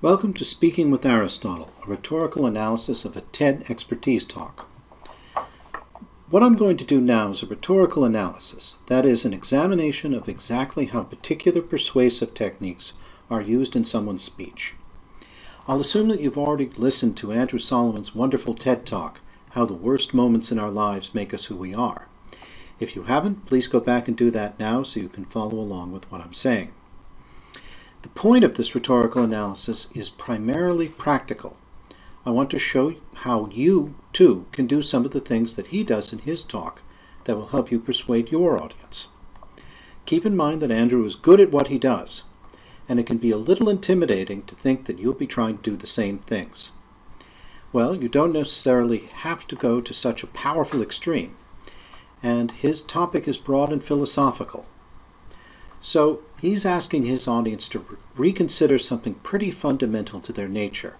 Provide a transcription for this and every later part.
Welcome to Speaking with Aristotle, a rhetorical analysis of a TED expertise talk. What I'm going to do now is a rhetorical analysis, that is, an examination of exactly how particular persuasive techniques are used in someone's speech. I'll assume that you've already listened to Andrew Solomon's wonderful TED talk, How the Worst Moments in Our Lives Make Us Who We Are. If you haven't, please go back and do that now so you can follow along with what I'm saying. The point of this rhetorical analysis is primarily practical. I want to show how you, too, can do some of the things that he does in his talk that will help you persuade your audience. Keep in mind that Andrew is good at what he does, and it can be a little intimidating to think that you'll be trying to do the same things. Well, you don't necessarily have to go to such a powerful extreme, and his topic is broad and philosophical. So he's asking his audience to reconsider something pretty fundamental to their nature.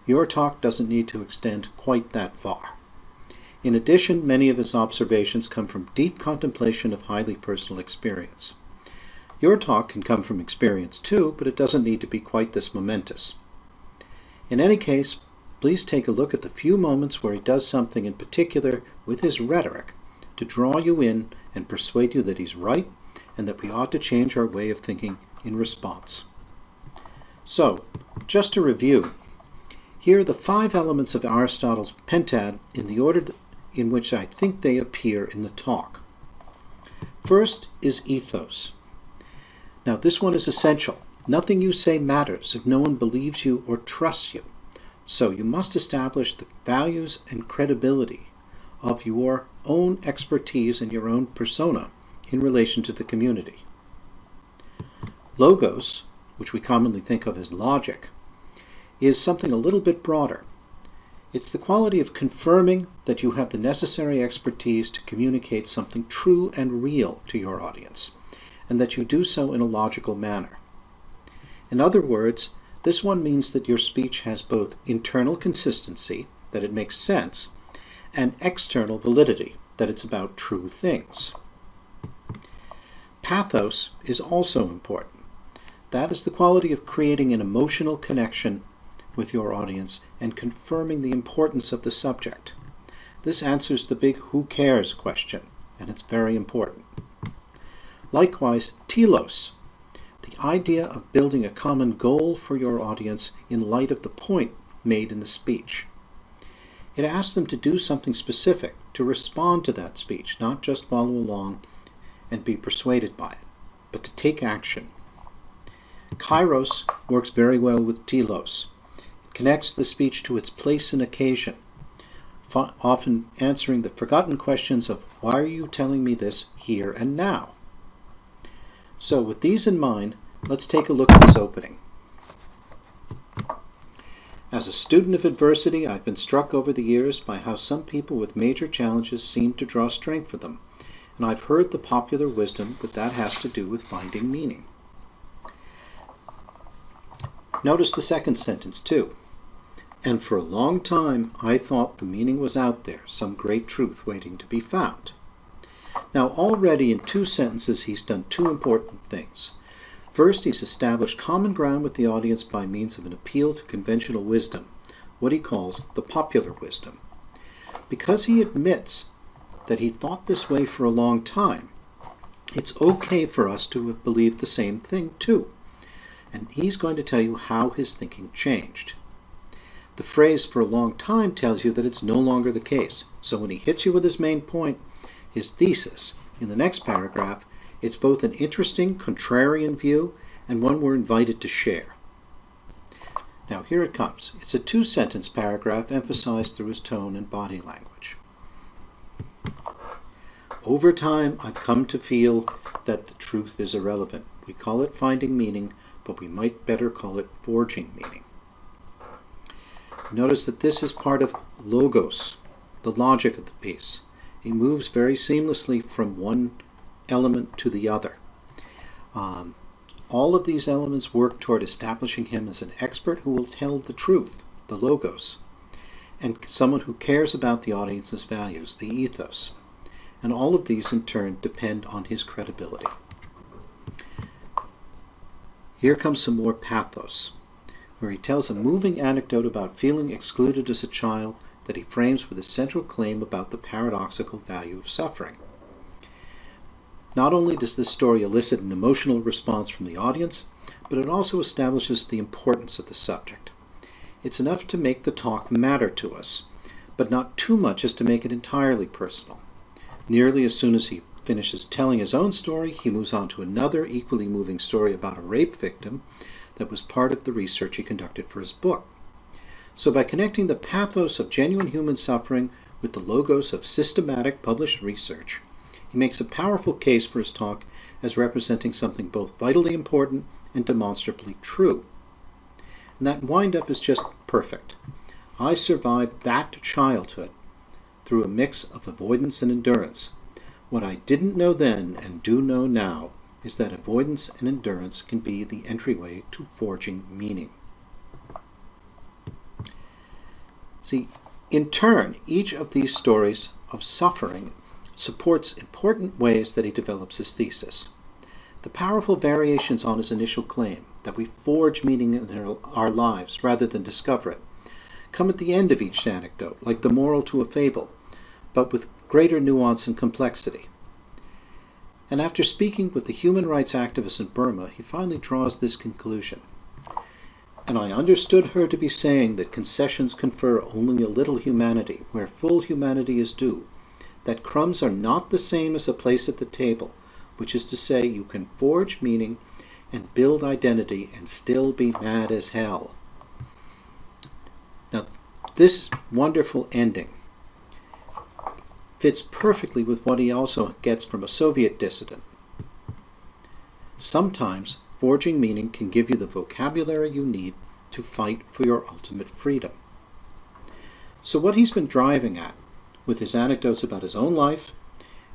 Your talk doesn't need to extend quite that far. In addition, many of his observations come from deep contemplation of highly personal experience. Your talk can come from experience too, but it doesn't need to be quite this momentous. In any case, please take a look at the few moments where he does something in particular with his rhetoric to draw you in and persuade you that he's right and that we ought to change our way of thinking in response. So, just to review, here are the 5 elements of Aristotle's pentad in the order in which I think they appear in the talk. First is ethos. Now, this one is essential. Nothing you say matters if no one believes you or trusts you. So you must establish the values and credibility of your own expertise and your own persona in relation to the community. Logos, which we commonly think of as logic, is something a little bit broader. It's the quality of confirming that you have the necessary expertise to communicate something true and real to your audience, and that you do so in a logical manner. In other words, this one means that your speech has both internal consistency, that it makes sense, and external validity, that it's about true things. Pathos is also important. That is the quality of creating an emotional connection with your audience and confirming the importance of the subject. This answers the big "who cares" question, and it's very important. Likewise, telos, the idea of building a common goal for your audience in light of the point made in the speech. It asks them to do something specific, to respond to that speech, not just follow along and be persuaded by it, but to take action. Kairos works very well with telos. It connects the speech to its place and occasion, often answering the forgotten questions of why are you telling me this here and now? So with these in mind, let's take a look at this opening. As a student of adversity, I've been struck over the years by how some people with major challenges seem to draw strength for them. And I've heard the popular wisdom that has to do with finding meaning. Notice the second sentence too. And for a long time I thought the meaning was out there, some great truth waiting to be found. Now already in 2 sentences he's done 2 important things. First, he's established common ground with the audience by means of an appeal to conventional wisdom, what he calls the popular wisdom. Because he admits that he thought this way for a long time, it's okay for us to have believed the same thing too. And he's going to tell you how his thinking changed. The phrase "for a long time" tells you that it's no longer the case. So when he hits you with his main point, his thesis, in the next paragraph, it's both an interesting, contrarian view and one we're invited to share. Now here it comes. It's a 2-sentence paragraph emphasized through his tone and body language. Over time, I've come to feel that the truth is irrelevant. We call it finding meaning, but we might better call it forging meaning. Notice that this is part of logos, the logic of the piece. He moves very seamlessly from one element to the other. All of these elements work toward establishing him as an expert who will tell the truth, the logos, and someone who cares about the audience's values, the ethos. And all of these in turn depend on his credibility. Here comes some more pathos. where he tells a moving anecdote about feeling excluded as a child that he frames with a central claim about the paradoxical value of suffering. Not only does this story elicit an emotional response from the audience, but it also establishes the importance of the subject. It's enough to make the talk matter to us, but not too much as to make it entirely personal. Nearly as soon as he finishes telling his own story, he moves on to another equally moving story about a rape victim that was part of the research he conducted for his book. So by connecting the pathos of genuine human suffering with the logos of systematic published research, he makes a powerful case for his talk as representing something both vitally important and demonstrably true. And that wind-up is just perfect. I survived that childhood through a mix of avoidance and endurance. What I didn't know then and do know now is that avoidance and endurance can be the entryway to forging meaning. See, in turn, each of these stories of suffering supports important ways that he develops his thesis. The powerful variations on his initial claim, that we forge meaning in our lives rather than discover it, come at the end of each anecdote, like the moral to a fable, but with greater nuance and complexity. And after speaking with the human rights activist in Burma, he finally draws this conclusion. And I understood her to be saying that concessions confer only a little humanity, where full humanity is due, that crumbs are not the same as a place at the table, which is to say you can forge meaning and build identity and still be mad as hell. Now, this wonderful ending fits perfectly with what he also gets from a Soviet dissident. Sometimes forging meaning can give you the vocabulary you need to fight for your ultimate freedom. So what he's been driving at, with his anecdotes about his own life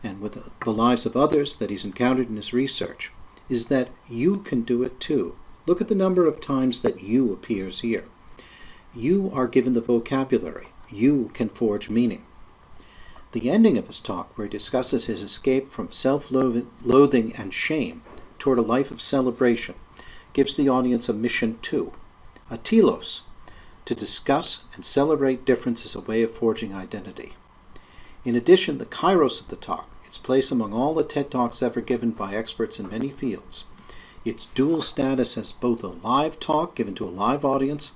and with the lives of others that he's encountered in his research, is that you can do it too. Look at the number of times that you appears here. You are given the vocabulary. You can forge meaning. The ending of his talk, where he discusses his escape from self-loathing and shame toward a life of celebration, gives the audience a mission too, a telos, to discuss and celebrate difference as a way of forging identity. In addition, the kairos of the talk, its place among all the TED Talks ever given by experts in many fields, its dual status as both a live talk given to a live audience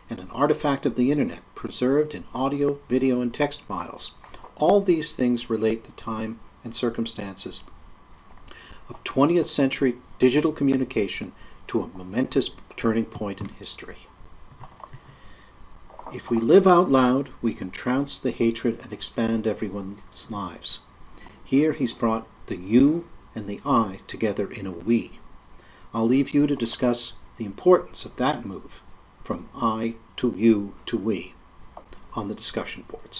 and an artifact of the internet preserved in audio, video, and text files, all these things relate the time and circumstances of 20th century digital communication to a momentous turning point in history. If we live out loud, we can trounce the hatred and expand everyone's lives. Here he's brought the you and the I together in a we. I'll leave you to discuss the importance of that move from I to you to we on the discussion boards.